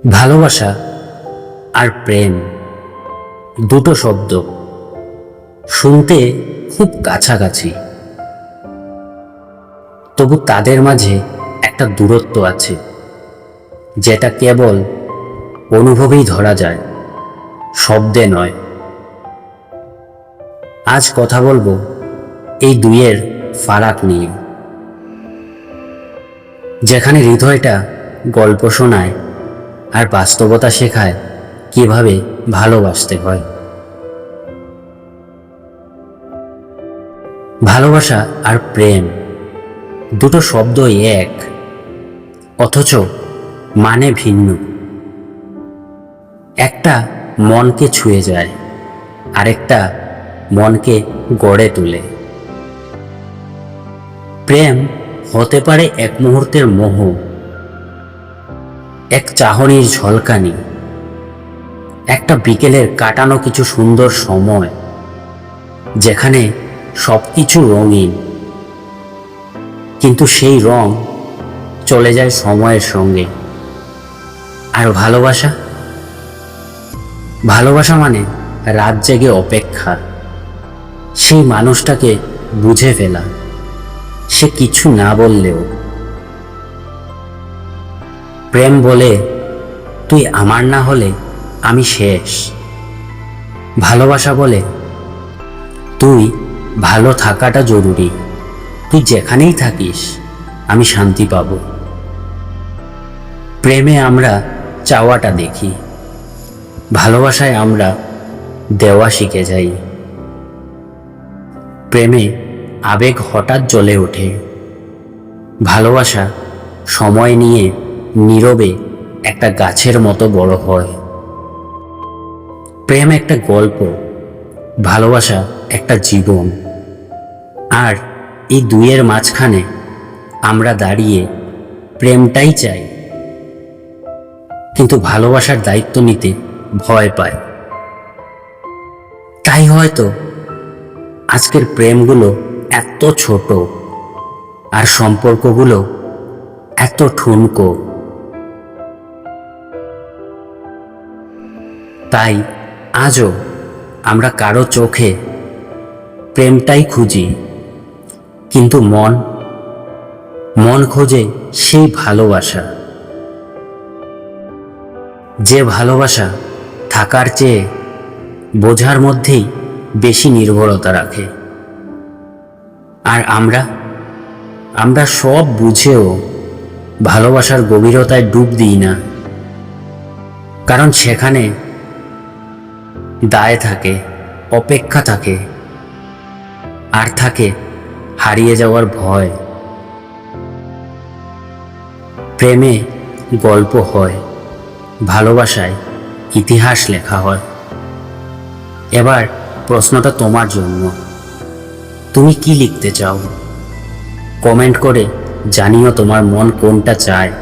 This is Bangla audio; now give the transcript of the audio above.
ভালোবাসা আর প্রেম দুটো শব্দ শুনতে খুব কাছাকাছি, তবু তাদের মাঝে একটা দূরত্ব আছে যেটা কেবল অনুভবেই ধরা যায়, শব্দে নয়। আজ কথা বলবো এই দুইয়ের ফারাক নিয়ে, যেখানে হৃদয়টা গল্প শোনায় আর বাস্তবতা শেখায় কিভাবে ভালোবাসতে হয়। ভালোবাসা আর প্রেম দুটো শব্দই এক, অথচ মানে ভিন্ন। একটা মনকে ছুঁয়ে যায়, আরেকটা মনকে গড়ে তোলে। প্রেম হতে পারে এক মুহূর্তের মোহ, এক চাহনির ঝলকানি, একটা বিকেলের কাটানো কিছু সুন্দর সময় যেখানে সবকিছু রঙিন, কিন্তু সেই রং চলে যায় সময়ের সঙ্গে। আর ভালোবাসা, ভালোবাসা মানে রাত জেগে অপেক্ষা, সেই মানুষটাকে বুঝে ফেলা, সে কিছু না বললেও। প্রেম বলে তুই আমার না হলে আমি শেষ। ভালোবাসা বলে তুই ভালো থাকাটা জরুরি, তুই যেখানেই থাকিস আমি শান্তি পাব। প্রেমে আমরা চাওয়াটা দেখি, ভালোবাসায় আমরা দেওয়া শিখে যাই। প্রেমে আবেগ হঠাৎ জ্বলে ওঠে, ভালোবাসা সময় নিয়ে নীরবে একটা গাছের মতো বড় হয়। প্রেম একটা গল্প, ভালোবাসা একটা জীবন, আর এই দুইয়ের মাঝখানে আমরা দাঁড়িয়ে প্রেমটাই চাই, কিন্তু ভালোবাসার দায়িত্ব নিতে ভয় পাই। তাই হয়তো আজকের প্রেমগুলো এত ছোট আর সম্পর্কগুলো এত ঠুনকো। তাই আজও আমরা কারো চোখে প্রেমটাই খুঁজি, কিন্তু মন খোঁজে সেই ভালোবাসা, যে ভালোবাসা থাকার চেয়ে বোঝার মধ্যেই বেশি নির্ভরতা রাখে। আর আমরা সব বুঝেও ভালোবাসার গভীরতায় ডুব দিই না, কারণ সেখানে দায় থাকে, অপেক্ষা থাকে, আর থাকে হারিয়ে যাওয়ার ভয়। প্রেমে গল্প হয়, ভালোবাসায় ইতিহাস লেখা হয়। এবার প্রশ্নটা তোমার জন্য, তুমি কি লিখতে চাও? কমেন্ট করে জানিও তোমার মন কোনটা চায়।